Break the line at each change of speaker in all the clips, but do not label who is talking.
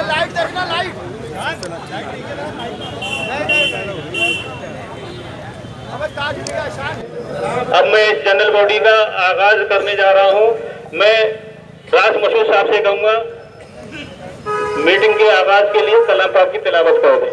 Light देखना, light.
अब मैं इस जनरल बॉडी का आगाज करने जा रहा हूं। मैं रास मशहूर साहब से कहूंगा मीटिंग के आगाज के लिए कलाम पाक की तिलावत कर दें।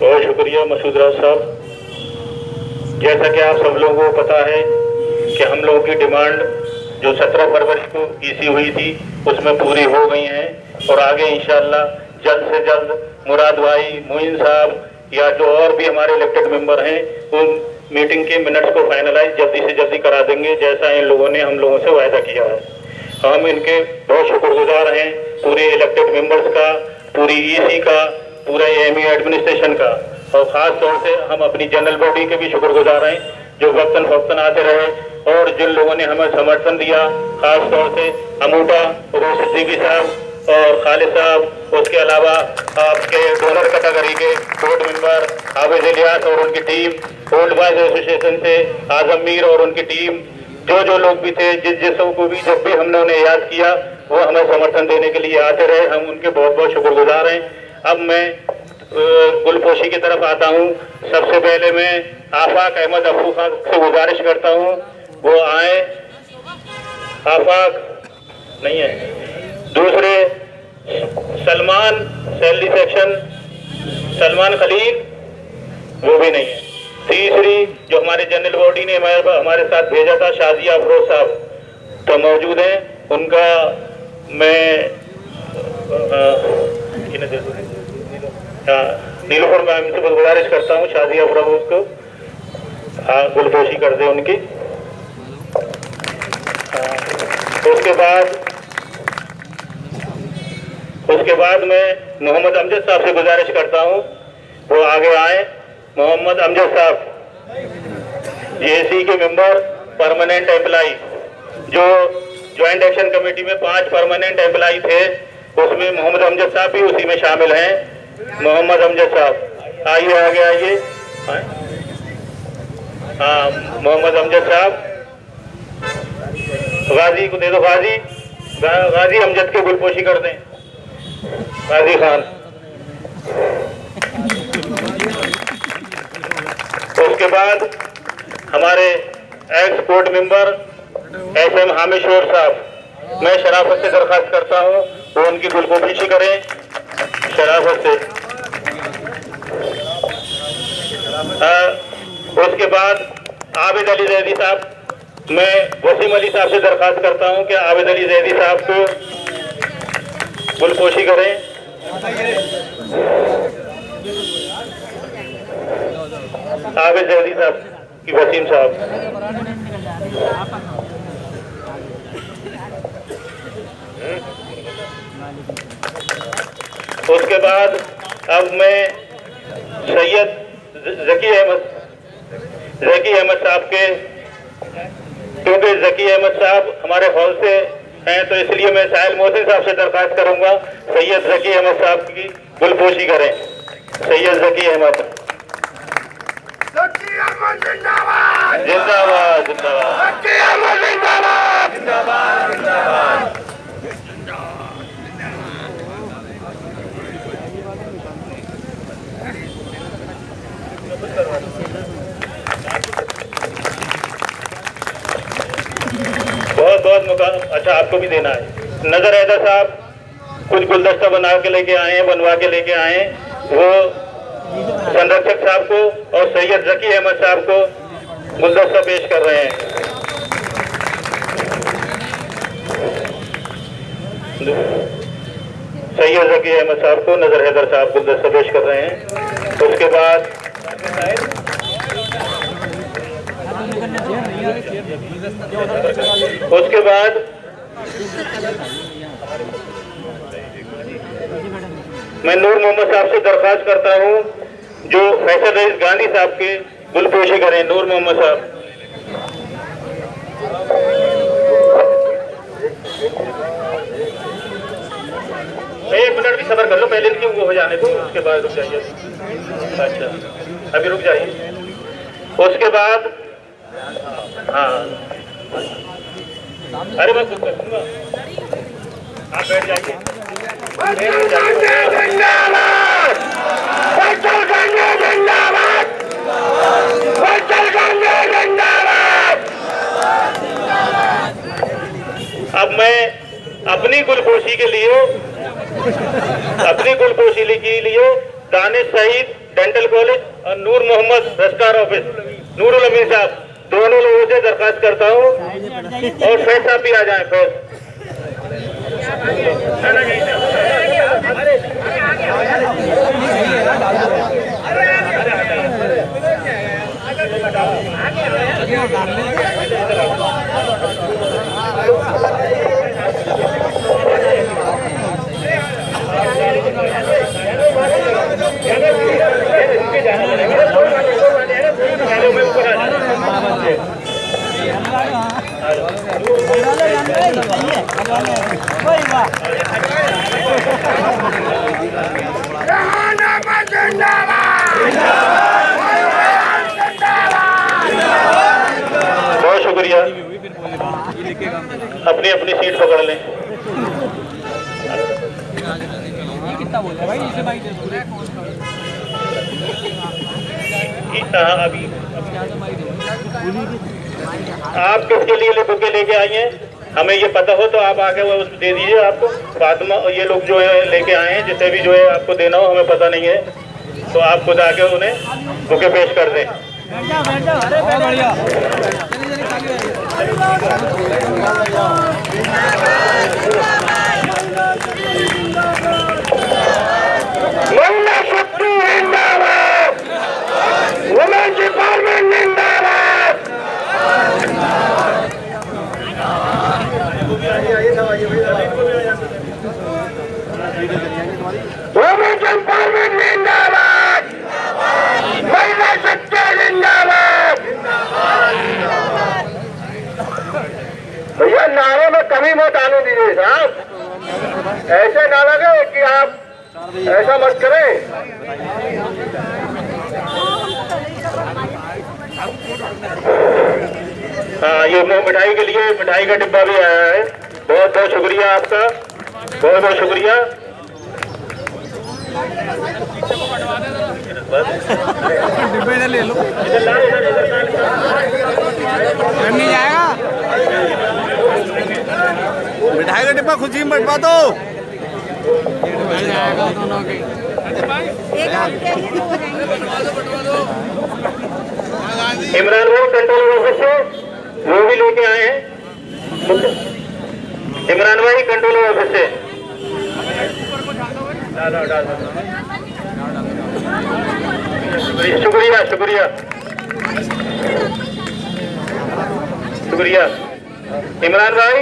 बहुत शुक्रिया मसूद राज साहब। जैसा कि आप सब लोगों को पता है कि हम लोगों की डिमांड जो 17 फरवरी को ईसी हुई थी उसमें पूरी हो गई हैं और आगे इंशाअल्लाह जल्द से जल्द मुराद भाई, मोइन साहब या जो और भी हमारे इलेक्टेड मेंबर हैं उन मीटिंग के मिनट्स को फाइनलाइज जल्दी से जल्दी करा देंगे जैसा इन लोगों ने हम लोगों से वायदा किया है। हम इनके बहुत शुक्रगुजार हैं, पूरे इलेक्टेड मेंबर्स का, पूरी ईसी का, पूरे एएमई एडमिनिस्ट्रेशन का, और ख़ास तौर से हम अपनी जनरल बॉडी के भी शुक्रगुजार हैं जो वक्तन फक्तन आते रहे और जिन लोगों ने हमें समर्थन दिया, खास तौर से अमूटा रोशिद सिद्दीकी साहब और खालिद साहब, उसके अलावा आपके डोनर कैटेगरी के बोर्ड मेंबर आबिद इलियास और उनकी टीम, ओल्ड बॉयज एसोसिएशन से आजम मीर और उनकी टीम, जो लोग भी थे, जिसों को भी जब भी हमने उन्हें याद किया वो हमें समर्थन देने के लिए आते रहे, हम उनके बहुत बहुत शुक्रगुजार हैं। अब मैं गुलपोशी की तरफ आता हूँ। सबसे पहले मैं आफाक अहमद अफू खान से गुजारिश करता हूँ वो आए। आफाक नहीं है। दूसरे सलमान सैलरी सेक्शन, सलमान खलील वो भी नहीं है। तीसरी जो हमारे जनरल बॉडी ने हमारे साथ भेजा था शाजिया अफरोज साहब तो मौजूद हैं, उनका मैं नीलोफर मैम से गुजारिश करता हूँ शाजिया अफरोज को गुलपोशी कर दे उनकी। उसके बाद मैं मोहम्मद अमजद साहब से गुजारिश करता हूँ वो आगे आए। मोहम्मद अमजद साहब जेएसी के मेंबर, परमानेंट एम्प्लाई, जो ज्वाइंट एक्शन कमेटी में 5 परमानेंट एम्प्लाई थे उसमें मोहम्मद अमजद साहब भी उसी में शामिल हैं। मोहम्मद अमजद साहब आइए, आगे आइए। हाँ, मोहम्मद अमजद साहब, गाजी को दे दो, गाजी अमजद के गुलपोशी कर दें, गाजी खान। उसके बाद हमारे एक्स बोर्ड मेंबर एसएम हामिशोर साहब, मैं शराफत से दरखास्त करता हूं वो उनकी गुलपोशी करें, शराफत से। उसके बाद आबिद अली जैदी साहब, मैं वसीम अली साहब से दरखास्त करता हूं कि आबिद अली जैदी साहब को गुलपोशी करें। आबिद जैदी साहब की वसीम साहब। उसके बाद अब मैं सैयद ज़की अहमद साहब के, क्योंकि ज़की अहमद साहब हमारे हॉल से हैं तो इसलिए मैं साहिल मोहसिन साहब से दरख्वास्त करूंगा सैयद ज़की अहमद साहब की गुलपोशी करें। सैयद ज़की अहमद जिंदाबाद जिंदाबाद जिंदाबाद जिंदाबाद। बहुत बहुत मुकाम। अच्छा, आपको भी देना है। नजर हैदर साहब कुछ गुलदस्ता बना के लेके आए हैं, बनवा के लेके आए हैं, वो संरक्षक साहब को और सैयद ज़की अहमद साहब को गुलदस्ता पेश कर रहे हैं। सैयद ज़की अहमद साहब को नजर हैदर साहब गुलदस्ता पेश कर रहे हैं। उसके बाद मैं नूर मोहम्मद साहब से दरख्वास्त करता हूं जो फैसल रईस गांधी साहब के गुलपोशी करें। नूर मोहम्मद साहब। एक मिनट भी सब्र कर लो, पहले इनकी वो हो जाने दो, उसके बाद रुक जाइए। अच्छा, अभी रुक जाइए। उसके बाद हाँ, अरे मैं कुछ करूँगा, आप बैठ जाइए। अब मैं अपनी गुलपोशी के लिए दानिश सईद डेंटल कॉलेज और नूर मोहम्मद रजिस्ट्रार ऑफिस नूरुल अमीन साहब, दोनों लोगों से दरखास्त करता हूँ और फैज साहब भी आ जाए। फैज बहुत शुक्रिया। अपनी अपनी सीट पकड़ लें। अभी आप किसके लिए बुके लेके आई हैं, हमें ये पता हो तो आप आके वो दे दीजिए। आपको फातिमा और ये लोग जो है लेके आए हैं, जिसे भी जो है आपको देना हो, हमें पता नहीं है, तो आप खुद आके उन्हें बुके पेश कर दें। महिला शक्ति जिंदाबाद, वुमेन्स डिपार्टमेंट जिंदाबाद। वुमेन्स एम्पावरमेंट जिंदाबाद, महिला शक्ति जिंदाबाद। भैया नारों में कमी मत आने दीजिए साहब, ऐसे ना लगे कि आप ऐसा मत करें। हाँ, ये मिठाई के लिए मिठाई का डिब्बा भी आया है। बहुत बहुत शुक्रिया आपका, बहुत बहुत शुक्रिया।
डिब्बे ले लो, नहीं जाएगा। मिठाई का डिब्बा खुशी में बंटवा दो।
इमरान भाई कंट्रोल ऑफिस से वो भी लेके आए हैं। इमरान भाई कंट्रोल ऑफिस से शुक्रिया शुक्रिया शुक्रिया इमरान भाई।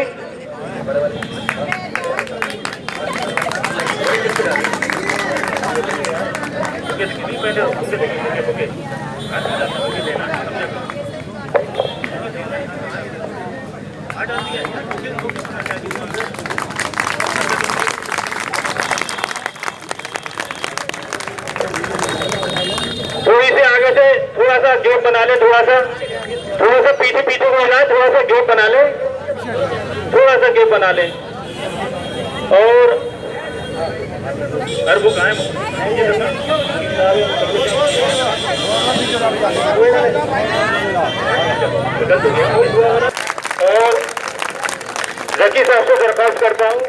थोड़ी से आगे से थोड़ा सा गैप बना ले, थोड़ा सा पीछे पीछे को हिलाए, थोड़ा सा गैप बना ले, थोड़ा सा गैप बना ले। और अरे वो कहाँ और जकी साहब से दरख्वास्त करता हूँ,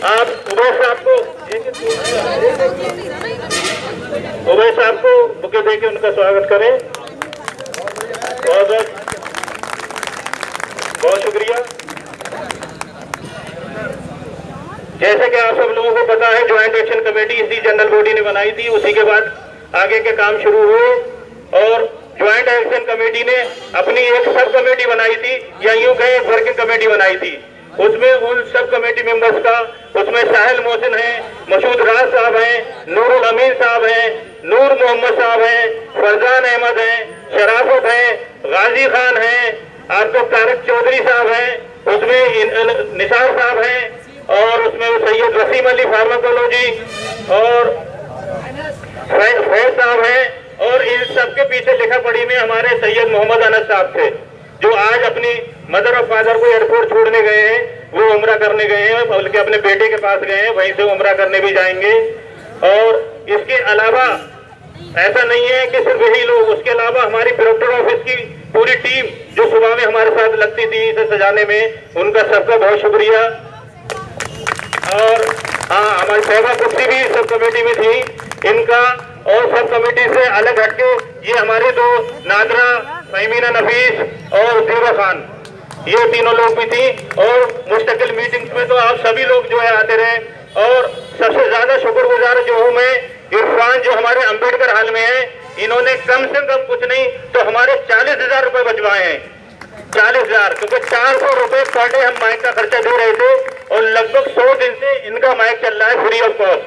आप उबैद साहब को बुके देके उनका स्वागत करें। बहुत शुक्रिया। जैसे कि आप सब लोगों को पता है, ज्वाइंट एक्शन कमेटी इसी जनरल बॉडी ने बनाई थी, उसी के बाद आगे के काम शुरू हुए और ज्वाइंट एक्शन कमेटी ने अपनी एक सब कमेटी बनाई थी, या यूं कहें एक वर्किंग कमेटी बनाई थी। उसमें उन सब कमेटी मेंबर्स का, उसमें साहिल मोहसिन हैं, मसूद राज साहब हैं, नूरुल अमीन साहब हैं, नूर मोहम्मद साहब हैं, फरजान अहमद हैं, शराफत हैं, गाजी खान हैं, आपको तारक चौधरी साहब हैं, उसमें निसार साहब हैं, और उसमें सैयद वसीम अली फार्माकोलॉजी और फैज साहब हैं। और इन सबके पीछे लिखा पढ़ी में हमारे सैयद मोहम्मद अनस साहब थे, जो आज अपनी मदर और फादर को एयरपोर्ट छोड़ने गए हैं, वो उम्रा करने गए हैं, बल्कि अपने बेटे के पास गए हैं, वहीं से उम्रा करने भी जाएंगे। और इसके अलावा ऐसा नहीं है कि सिर्फ यही लोग, उसके अलावा हमारी प्रोक्टर ऑफिस की पूरी टीम जो सुबह में हमारे साथ लगती थी इसे सजाने में, उनका सबका बहुत शुक्रिया। और हाँ, हमारी सहबा कुर्सी भी सब कमेटी में थी, इनका और सब कमेटी से अलग हटके ये हमारे दो नादरा, फहीमीना नफीस और जीरा खान, ये तीनों लोग भी थी। और मुस्तकिल मीटिंग्स में तो आप सभी लोग जो है आते रहे। और सबसे ज्यादा शुक्रगुजार जो हूँ मैं इरफान, जो हमारे अंबेडकर हाल में है, इन्होंने कम से कम कुछ नहीं तो हमारे 40,000 रुपए बचवाए हैं। 40,000, क्योंकि 400 रुपए पर डे हम माइक का खर्चा दे रहे थे और लगभग 100 दिन से इनका माइक चल रहा है फ्री ऑफ कॉस्ट,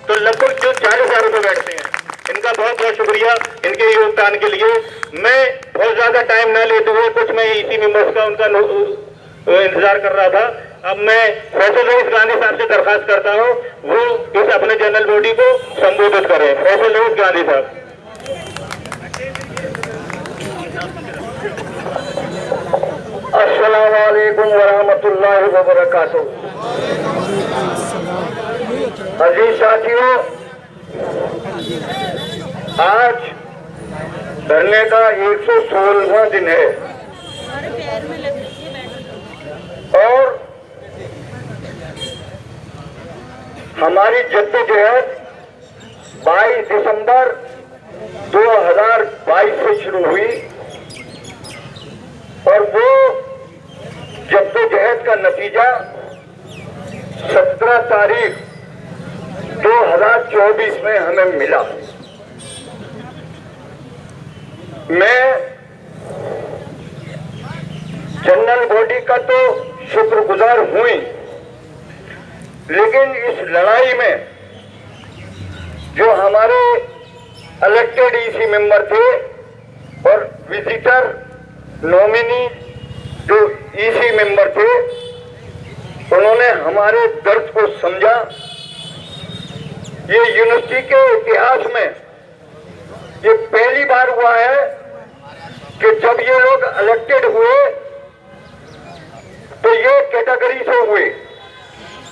तो लगभग जो 40,000 रुपए बैठते हैं। इनका बहुत बहुत शुक्रिया इनके योगदान के लिए। मैं बहुत ज्यादा टाइम न लेते हुए कुछ मैं इसी मेंबर्स का उनका इंतजार कर रहा था। अब मैं फैसल रईस गांधी साहब से दरखास्त करता हूँ वो इस अपने जनरल बॉडी को संबोधित करें। फैसल रईस गांधी साहब।
अस्सलाम वालेकुम वरहमतुल्लाहि वबरकातुहू। अजीज साथियों, आज धरने का 116वां दिन है और हमारी जद्दोजहद 22 दिसंबर 2022 से शुरू हुई और वो जद्दोजहद का नतीजा 17 तारीख 2024 में हमें मिला। मैं जनरल बॉडी का तो शुक्रगुजार हुई, लेकिन इस लड़ाई में जो हमारे इलेक्टेड ईसी मेंबर थे और विजिटर नॉमिनी जो ईसी मेंबर थे, उन्होंने हमारे दर्द को समझा। ये यूनिवर्सिटी के इतिहास में ये पहली बार हुआ है कि जब ये लोग इलेक्टेड हुए तो ये कैटेगरी से हुए,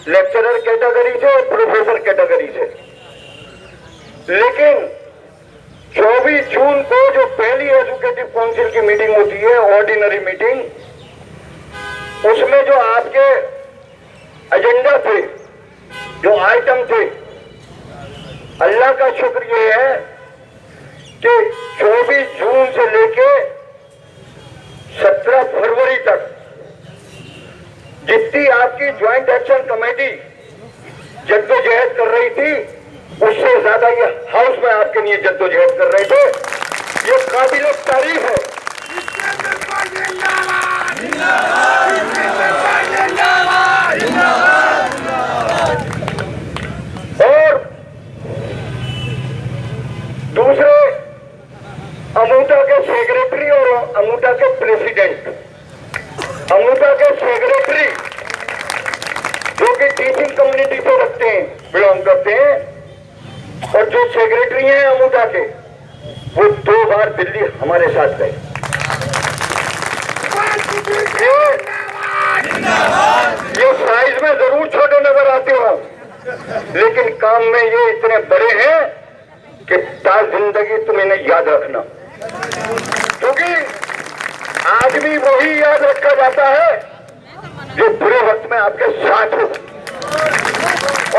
लेक्चरर कैटेगरी से, प्रोफेसर कैटेगरी से। लेकिन 24 जून को जो पहली एजुकेटिव काउंसिल की मीटिंग होती है, ऑर्डिनरी मीटिंग, उसमें जो आपके एजेंडा थे, जो आइटम थे, अल्लाह का शुक्र ये है कि 24 जून से लेके 17 फरवरी तक जितनी आपकी ज्वाइंट एक्शन कमेटी जद्दोजहद कर रही थी, उससे ज्यादा ये हाउस में आपके लिए जद्दोजहद कर रहे थे। ये काबिल तारीफ है। और दूसरे बिलोंग करते हैं, और जो सेक्रेटरी हैं अमूटा के, वो 2 बार दिल्ली हमारे साथ गए। ये साइज में जरूर छोटे नजर आते हो, लेकिन काम में ये इतने बड़े हैं कि ताज जिंदगी तुम इन्हें याद रखना, क्योंकि आज भी वही याद रखा जाता है जो बुरे वक्त में आपके साथ हो।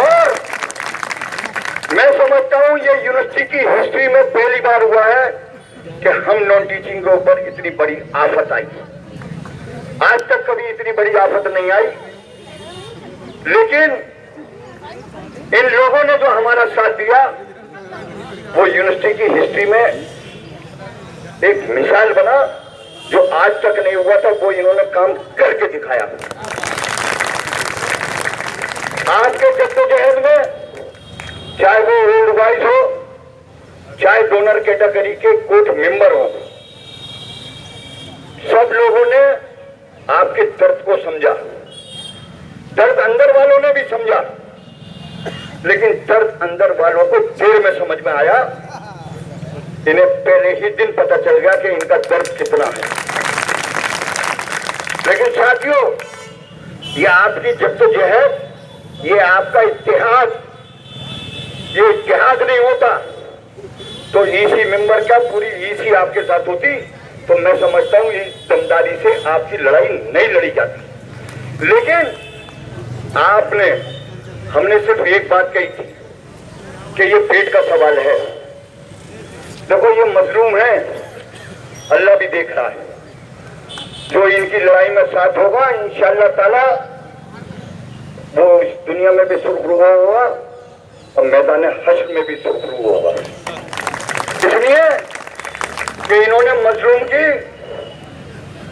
और मैं समझता हूं ये यूनिवर्सिटी की हिस्ट्री में पहली बार हुआ है कि हम नॉन टीचिंग के ऊपर इतनी बड़ी आफत आई। आज तक कभी इतनी बड़ी आफत नहीं आई, लेकिन इन लोगों ने जो हमारा साथ दिया वो यूनिवर्सिटी की हिस्ट्री में एक मिसाल बना, जो आज तक नहीं हुआ था, वो इन्होंने काम करके दिखाया। आज के जद्दोजहद में चाहे वो ओल्ड बॉयज हो, चाहे डोनर कैटेगरी के कोर्ट मेंबर हो, सब लोगों ने आपके दर्द को समझा। दर्द अंदर वालों ने भी समझा, लेकिन दर्द अंदर वालों को देर में समझ में आया। इन्हें पहले ही दिन पता चल गया कि इनका दर्द कितना है। लेकिन साथियों, ये आपकी जद्दोजहद, ये आपका इतिहाद, ये इतिहाद नहीं होता तो ईसी मेंबर का पूरी ईसी आपके साथ होती, तो मैं समझता हूं इस दमदारी से आपकी लड़ाई नहीं लड़ी जाती। लेकिन आपने, हमने सिर्फ एक बात कही थी कि ये पेट का सवाल है। देखो ये मजलूम है, अल्लाह भी देख रहा है। जो इनकी लड़ाई में साथ होगा इंशाअल्लाह ताला वो इस दुनिया में भी सुरखरू होगा और मैदान हश्र में भी सुरखरू होगा। इसलिए कि इन्होंने मजलूम की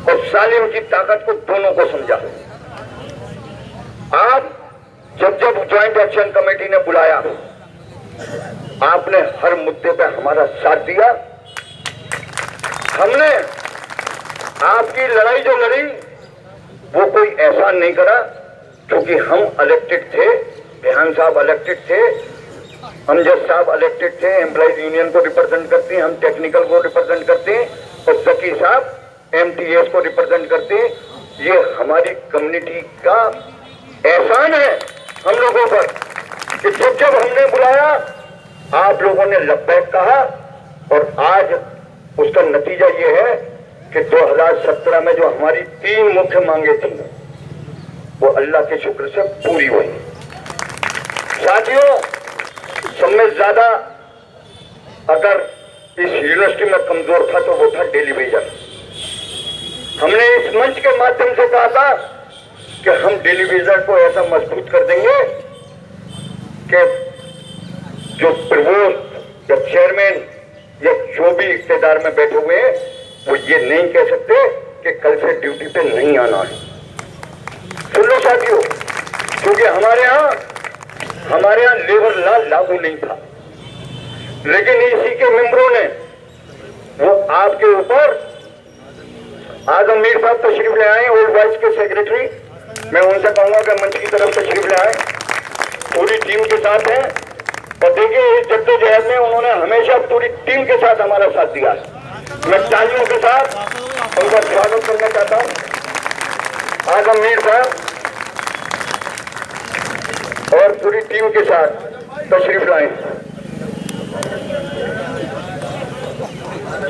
और सालिम की ताकत को दोनों को समझा। आज जब ज्वाइंट एक्शन कमेटी ने बुलाया, आपने हर मुद्दे पे हमारा साथ दिया। हमने आपकी लड़ाई जो लड़ी वो कोई एहसान नहीं करा, क्योंकि हम इलेक्टेड थे, रेहान साहब इलेक्टेड थे, अमजद साहब इलेक्टेड थे, एम्प्लॉइज यूनियन को रिप्रेजेंट करते हैं, हम टेक्निकल को रिप्रेजेंट करते हैं, और जकी साहब एमटीएस को रिप्रेजेंट करते हैं। ये हमारी कम्युनिटी का एहसान है हम लोगों पर कि जब हमने बुलाया आप लोगों ने लब्बैक कहा, और आज उसका नतीजा ये है कि 2017 में जो हमारी 3 मुख्य मांगे थी वो अल्लाह के शुक्र से पूरी हुई। साथियों, सब में ज्यादा अगर इस यूनिवर्सिटी में कमजोर था तो वो था टेलीविजन। हमने इस मंच के माध्यम से कहा था कि हम टेलीविजन को ऐसा मजबूत कर देंगे कि जो प्रवोस्ट या चेयरमैन या जो भी इख्तियार में बैठे हुए हैं वो ये नहीं कह सकते कि कल से ड्यूटी पे नहीं आना है। सुन लो साथियों, क्योंकि हमारे यहाँ लेबर लॉ लागू नहीं था, लेकिन इसी के मेंबरों ने वो आपके ऊपर, आजम मीर साहब तशरीफ ले आए, ओल्ड बॉयज के सेक्रेटरी, मैं उनसे कहूंगा कि मंच की तरफ तशरीफ ले आए, पूरी टीम के साथ हैं। और देखिए इस जद्दोजहद में उन्होंने हमेशा पूरी टीम के साथ हमारा साथ दिया है। मैं तालियों के साथ उनका स्वागत करना चाहता हूं, आजम मीर साहब और पूरी टीम के साथ तशरीफ लाए।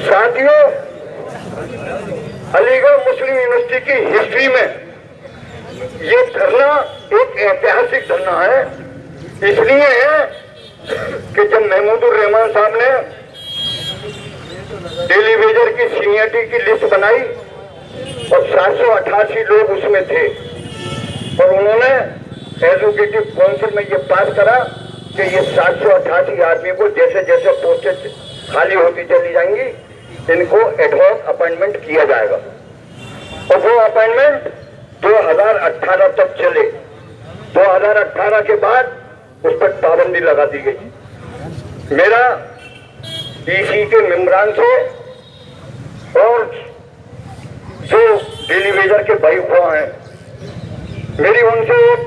साथियों, अलीगढ़ मुस्लिम यूनिवर्सिटी की हिस्ट्री में ये धरना एक ऐतिहासिक धरना है। इसलिए है कि जब महमूदुर रहमान साहब ने टेलीविजन की सीनियरिटी की लिस्ट बनाई और 788 लोग उसमें थे, और उन्होंने एजुकेटिव काउंसिल में ये पास करा कि ये 788 आदमी को जैसे जैसे पोस्टें खाली होती चली जाएंगी इनको एडहॉक अपॉइंटमेंट किया जाएगा। और वो अपॉइंटमेंट 2018 तक चले। 2018 के बाद उस पर पाबंदी लगा दी गई। मेरा ईसी के मेंबरान से और जो टेलीविजन के भाई हुआ हैं, मेरी उनसे एक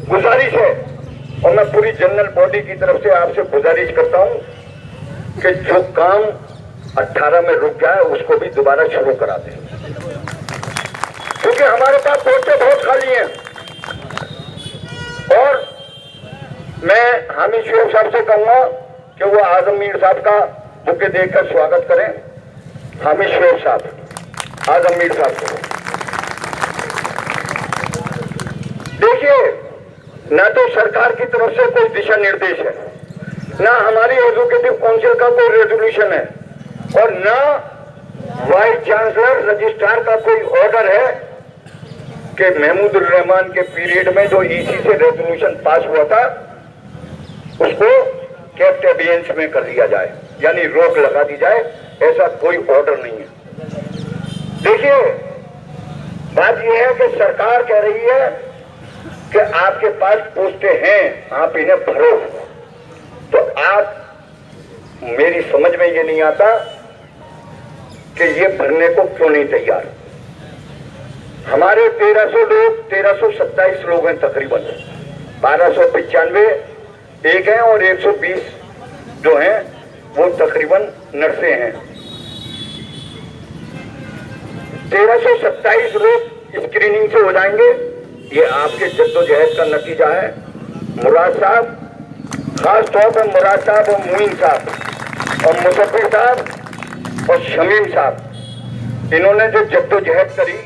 गुजारिश है और मैं पूरी जनरल बॉडी की तरफ से आपसे गुजारिश करता हूं कि जो काम 18 में रुक गया है उसको भी दोबारा शुरू करा दें, क्योंकि हमारे पास पोस्टें बहुत खाली हैं। और मैं हामिद शेख साहब से कहूंगा कि वो आजम मीर साहब का बुके देकर स्वागत करें। हामिद शेख साहब, आजम मीर साहब को देखिए, ना तो सरकार की तरफ से कोई दिशा निर्देश है, ना हमारी एजुकेटिव काउंसिल का कोई रेजोल्यूशन है, और ना वाइस चांसलर रजिस्ट्रार का कोई ऑर्डर है कि महमूदुर रहमान के पीरियड में जो ईसी से रेजोल्यूशन पास हुआ था उसको केप्ट एबियंस में कर दिया जाए, यानी रोक लगा दी जाए। ऐसा कोई ऑर्डर नहीं है। देखिए, बात यह है कि सरकार कह रही है कि आपके पास पोस्टें हैं, आप इन्हें भरो। तो आप, मेरी समझ में ये नहीं आता कि ये भरने को क्यों नहीं तैयार। हमारे 1300 लोग, 1327 लोग हैं तकरीबन, 1295 एक हैं और 120 जो हैं वो तकरीबन नर्सें हैं। 1327 लोग स्क्रीनिंग से हो जाएंगे। ये आपके जद्दोजहद का नतीजा है। मुराद साहब, खास तौर पर मुराद साहब और मुइन साहब और मुसफ़िर साहब और शमीम साहब, इन्होंने जो जद्दोजहद करी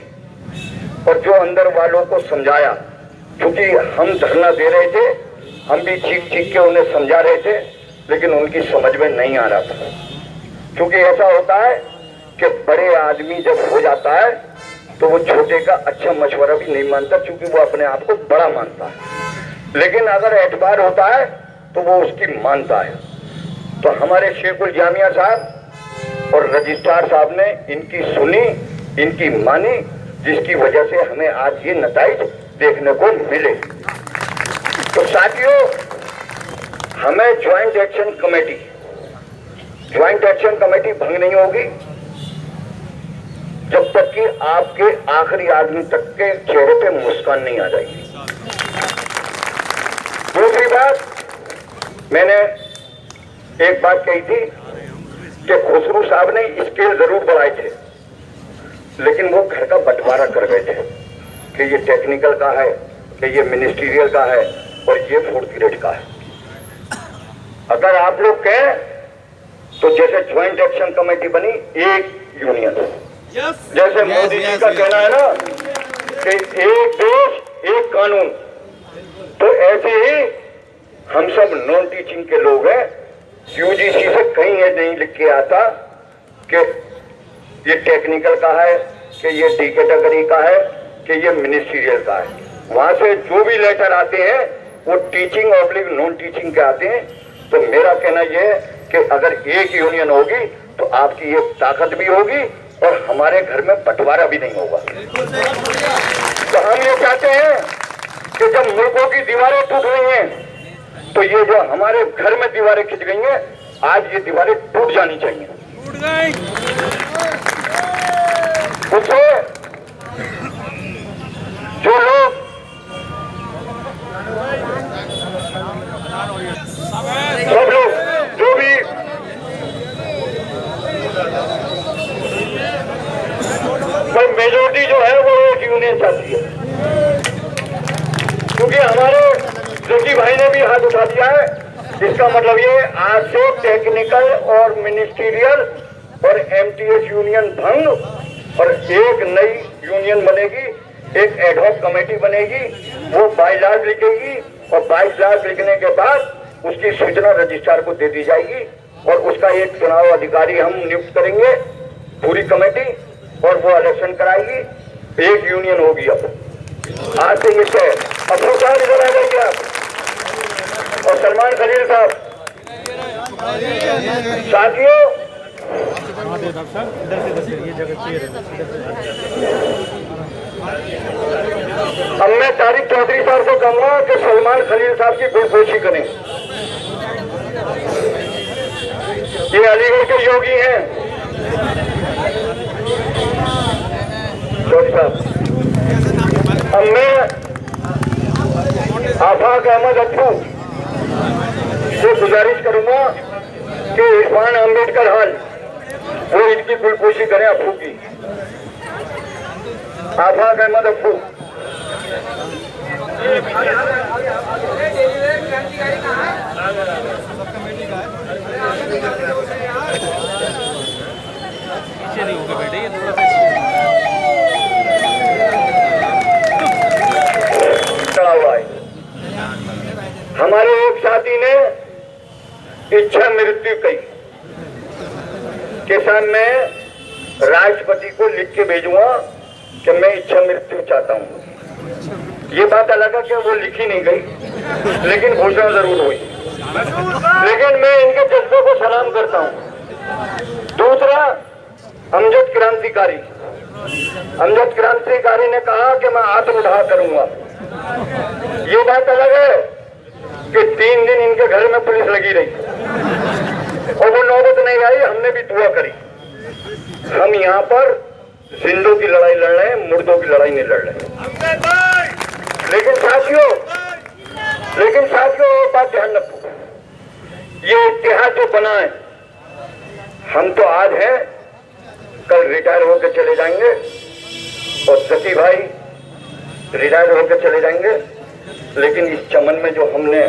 और जो अंदर वालों को समझाया, क्योंकि हम धरना दे रहे थे, हम भी चीख चीख के उन्हें समझा रहे थे, लेकिन उनकी समझ में नहीं आ रहा था। क्योंकि ऐसा होता है कि बड़े आदमी जब हो जाता है तो वो छोटे का अच्छा मशवरा भी नहीं मानता, क्योंकि वो अपने आप को बड़ा मानता है। लेकिन अगर एतबार होता है तो वो उसकी मानता है। तो हमारे शेखुल जामिया साहब और रजिस्ट्रार साहब ने इनकी सुनी, इनकी मानी, जिसकी वजह से हमें आज ये नताइज देखने को मिले। तो साथियों, हमें ज्वाइंट एक्शन कमेटी भंग नहीं होगी जब तक कि आपके आखिरी आदमी तक के चेहरे पे मुस्कान नहीं आ जाएगी। दूसरी बात, मैंने एक बात कही थी कि खुसरू साहब ने स्केल जरूर बढ़ाए थे, लेकिन वो घर का बंटवारा कर गए थे कि ये टेक्निकल का है, कि ये मिनिस्ट्रियल का है और ये 4th ग्रेड का है। अगर आप लोग कहें तो जैसे ज्वाइंट एक्शन कमेटी बनी एक यूनियन, जैसे मोदी जी का कहना है ना कि एक देश एक कानून, तो ऐसे ही हम सब नॉन टीचिंग के लोग हैं। यूजीसी से कहीं ये नहीं लिख के आता कि ये टेक्निकल का है, कि ये डी कैटेगरी का है, कि ये मिनिस्ट्रियल का है। वहां से जो भी लेटर आते हैं वो टीचिंग ऑब्लिक नॉन टीचिंग के आते हैं। तो मेरा कहना यह है कि अगर एक यूनियन होगी तो आपकी ये ताकत भी होगी और हमारे घर में बंटवारा भी नहीं होगा। तो हम ये चाहते हैं कि जब मुल्कों की दीवारें टूट गई हैं, तो ये जो हमारे घर में दीवारें खिंच गई हैं, आज ये दीवारें टूट जानी चाहिए। उससे जो लोग सब लोग जो भी मेजोरिटी जो है वो एक यूनियन चाहती है, क्योंकि हमारे जोगी भाई ने भी हाथ उठा दिया है। इसका मतलब ये आज से टेक्निकल और मिनिस्ट्रियल और एमटीएस यूनियन भंग और एक नई यूनियन बनेगी, एक एडहॉक कमेटी बनेगी, वो बाइलाज लिखेगी और बाइलाज लिखने के बाद उसकी सूचना रजिस्ट्रार को दे दी जाएगी और उसका एक चुनाव अधिकारी हम नियुक्त करेंगे, पूरी कमेटी, और वो इलेक्शन कराएगी। एक यूनियन होगी। अब आज से ये तय। अफरू साहब इधर आ जाइए आप, और सलमान खलील साहब। साथियों, अब मैं तारिक चौधरी साहब को कहूंगा कि सलमान खलील साहब की गुणपोशी करें। ये अलीगढ़ के योगी हैं चौधरी साहब। अब मैं आफाक अहमद अप्पू गुजारिश करूंगा कि इरफान अम्बेडकर हॉल वो इनकी गुलपोशी करें अफू की, आफाक अहमद अफू। हमारे एक साथी ने इच्छा मृत्यु कही कि साहब मैं राष्ट्रपति को लिख के भेजूंगा कि मैं इच्छा मृत्यु चाहता हूं। ये बात अलग है कि वो लिखी नहीं गई, लेकिन घोषणा जरूर हुई। लेकिन मैं इनके जज्बे को सलाम करता हूं। दूसरा, अमजद क्रांतिकारी ने कहा कि मैं आत्मदाह करूंगा। ये बात अलग है कि 3 दिन इनके घर में पुलिस लगी रही और वो नौबत नहीं आई, हमने भी दुआ करी। हम यहाँ पर जिंदों की लड़ाई लड़ रहे हैं, मुर्दों की लड़ाई नहीं लड़ रहे। लेकिन साथियों एक बात ध्यान रखो, ये इतिहास जो बना है, हम तो आज हैं, कल रिटायर होकर चले जाएंगे और सती भाई रिटायर होकर चले जाएंगे। लेकिन इस चमन में जो हमने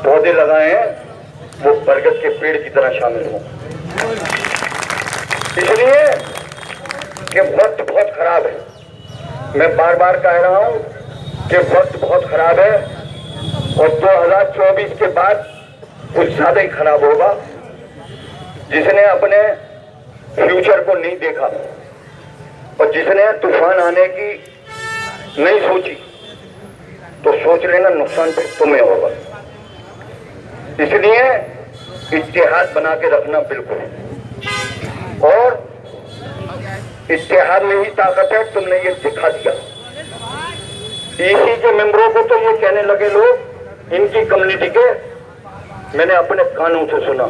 पौधे लगाए हैं वो बरगद के पेड़ की तरह शामिल हों। इसलिए कि वक्त बहुत खराब है, मैं बार बार कह रहा हूं कि वक्त बहुत खराब है और 2024 के बाद कुछ ज्यादा ही खराब होगा। जिसने अपने फ्यूचर को नहीं देखा और जिसने तूफान आने की नहीं सोची, तो सोच लेना नुकसान फिर तुम्हें होगा। इसलिए इत्तेहाद बना के रखना बिल्कुल, और इत्तेहाद में ही ताकत है, तुमने ये दिखा दिया। ईसी के मेंबरों को तो ये कहने लगे लोग, इनकी कम्युनिटी के, मैंने अपने कानों से सुना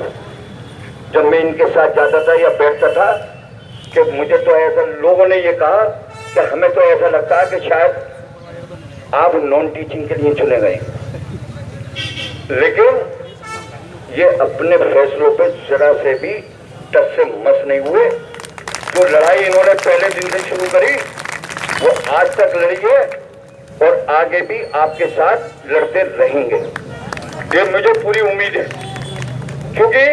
जब मैं इनके साथ जाता था या बैठता था, कि मुझे तो ऐसा लोगों ने ये कहा कि हमें तो ऐसा लगता है कि शायद आप नॉन टीचिंग के लिए चुने गए। लेकिन ये अपने फैसलों पे जरा से भी टस से मस नहीं हुए। जो लड़ाई इन्होंने पहले दिन से शुरू करी वो आज तक लड़ी है और आगे भी आपके साथ लड़ते रहेंगे, ये मुझे पूरी उम्मीद है। क्योंकि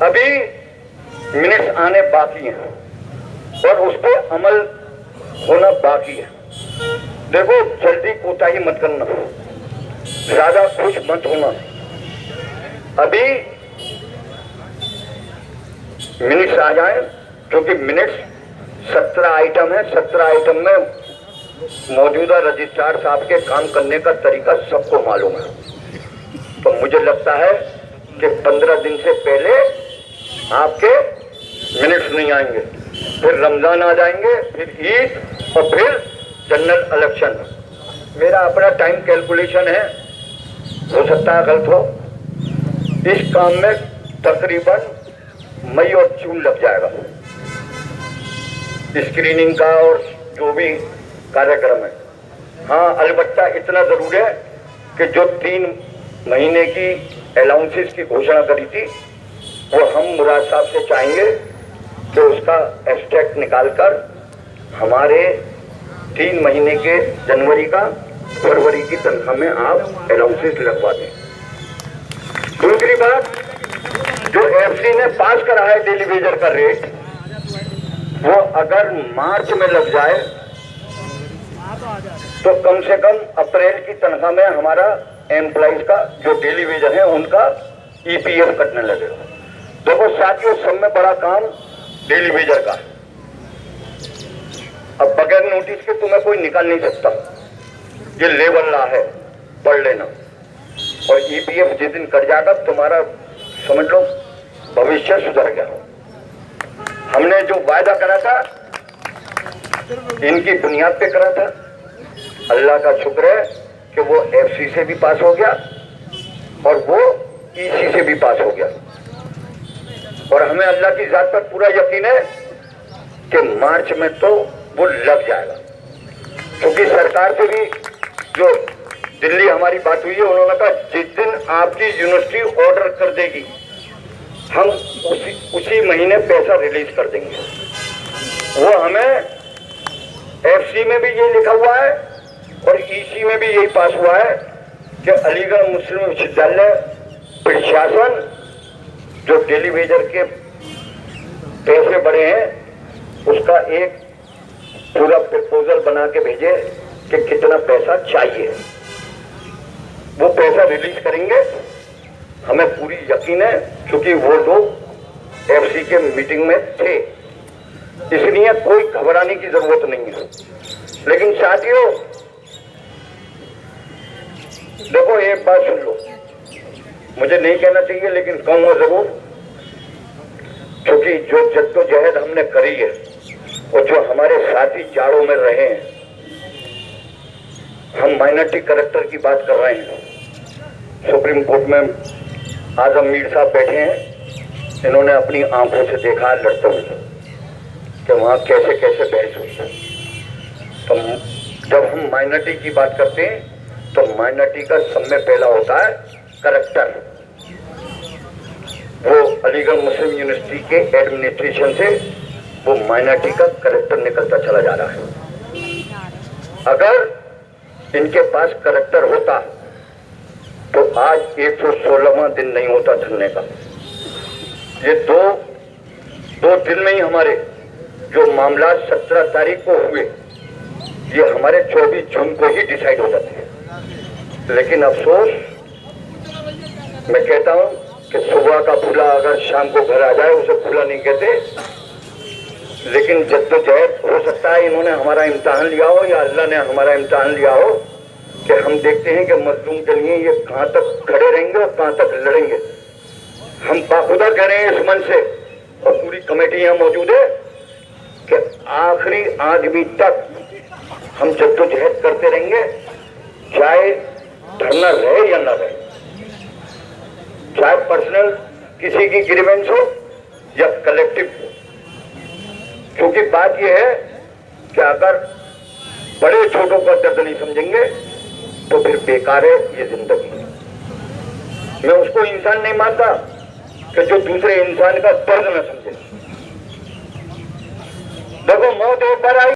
अभी मिनट्स आने बाकी हैं और उस पर अमल होना बाकी है। देखो, जल्दी कोताही मत करना, ज्यादा खुश मत होना। अभी मिनट्स आ जाएं, क्योंकि मिनट्स 17 आइटम है। 17 आइटम में मौजूदा रजिस्ट्रार साहब के काम करने का तरीका सबको मालूम है। तो मुझे लगता है कि 15 दिन से पहले आपके मिनट्स नहीं आएंगे, फिर रमजान आ जाएंगे, फिर ईद और फिर जनरल इलेक्शन। मेरा अपना टाइम कैलकुलेशन है, हो सकता है गलत हो। इस काम में तकरीबन मई और जून लग जाएगा, स्क्रीनिंग का और जो भी कार्यक्रम है। हाँ, अलबत्ता इतना जरूर है कि जो 3 महीने की अलाउंसेस की घोषणा करी थी, वो हम मुराद साहब से चाहेंगे कि उसका एब्स्ट्रैक्ट निकालकर हमारे 3 महीने के जनवरी का फरवरी की तनख्वाह में आप अलाउंसेस लगवा दें। दूसरी बात, जो एफसी ने पास करा है डेली वेजर का रेट, वो अगर मार्च में लग जाए तो कम से कम अप्रैल की तनख्वाह में हमारा एम्प्लॉइज का जो डेली वेजर है उनका ईपीएफ कटने लगेगा। देखो साथियों, सब में बड़ा काम डेली वेजर का। अब बगैर नोटिस के तुम्हें कोई निकाल नहीं सकता, ये लेवल ला है, पढ़ लेना। और ईपीएफ जिस दिन कट जाएगा तुम्हारा समझ लो भविष्य सुधर गया। हमने जो वायदा करा था इनकी बुनियाद पे करा था, अल्लाह का शुक्र है कि वो एफसी से भी पास हो गया और वो ईसी से भी पास हो गया। और हमें अल्लाह की जात पर पूरा यकीन है कि मार्च में तो वो लग जाएगा। क्योंकि सरकार से भी जो दिल्ली हमारी बात हुई है, उन्होंने कहा जिस दिन आपकी यूनिवर्सिटी ऑर्डर कर देगी, हम उसी महीने पैसा रिलीज कर देंगे। वो हमें एफसी में भी ये लिखा हुआ है और ईसी में भी यही पास हुआ है कि अलीगढ़ मुस्लिम विश्वविद्यालय प्रशासन जो डेली वेजर के पैसे बढ़े हैं उसका एक पूरा प्रपोजल बना के भेजे कि कितना पैसा चाहिए, वो पैसा रिलीज करेंगे। हमें पूरी यकीन है क्योंकि वो लोग एफसी के मीटिंग में थे, इसलिए कोई घबराने की जरूरत नहीं है। लेकिन साथियों देखो, एक बात सुन लो, मुझे नहीं कहना चाहिए लेकिन कहूंगा जरूर, क्योंकि जो जद्दोजहद हमने करी है और जो हमारे साथी जाड़ों में रहे हैं, हम माइनॉरिटी करेक्टर की बात कर रहे हैं। सुप्रीम कोर्ट में आजम मीर साहब बैठे हैं, इन्होंने अपनी आंखों से देखा लड़ते हुए कि वहां कैसे कैसे बहस हुई। तो जब हम माइनॉरिटी की बात करते हैं तो माइनॉरिटी का सब में पहला होता है करेक्टर। वो अलीगढ़ मुस्लिम यूनिवर्सिटी के एडमिनिस्ट्रेशन से वो माइनॉरिटी का करेक्टर निकलता चला जा रहा है। अगर इनके पास करेक्टर होता तो आज 116वां दिन नहीं होता धरने का। ये दो दिन में ही हमारे जो मामला 17 तारीख को हुए, ये हमारे 24 जून को ही डिसाइड हो जाते हैं। लेकिन अफसोस, मैं कहता हूं कि सुबह का फूला अगर शाम को घर आ जाए उसे फूला नहीं कहते। लेकिन जद्दोजहद हो सकता है इन्होंने हमारा इम्तिहान लिया हो या अल्लाह ने हमारा इम्तिहान लिया हो कि हम देखते हैं कि मजलूम के लिए ये कहां तक खड़े रहेंगे और कहां तक लड़ेंगे। हम बाखुदा कह रहे हैं इस मन से, और पूरी कमेटी यहां मौजूद है कि आखिरी आदमी तक हम जद्दोजहद करते रहेंगे, चाहे धरना रहे या ना रहे, चाहे पर्सनल किसी की ग्रीवेंस हो या कलेक्टिव हो। क्योंकि बात यह है कि अगर बड़े छोटों का दर्द नहीं समझेंगे तो फिर बेकार है ये जिंदगी। मैं उसको इंसान नहीं मानता कि जो दूसरे इंसान का दर्द न समझे। देखो, मौत एक बार आई।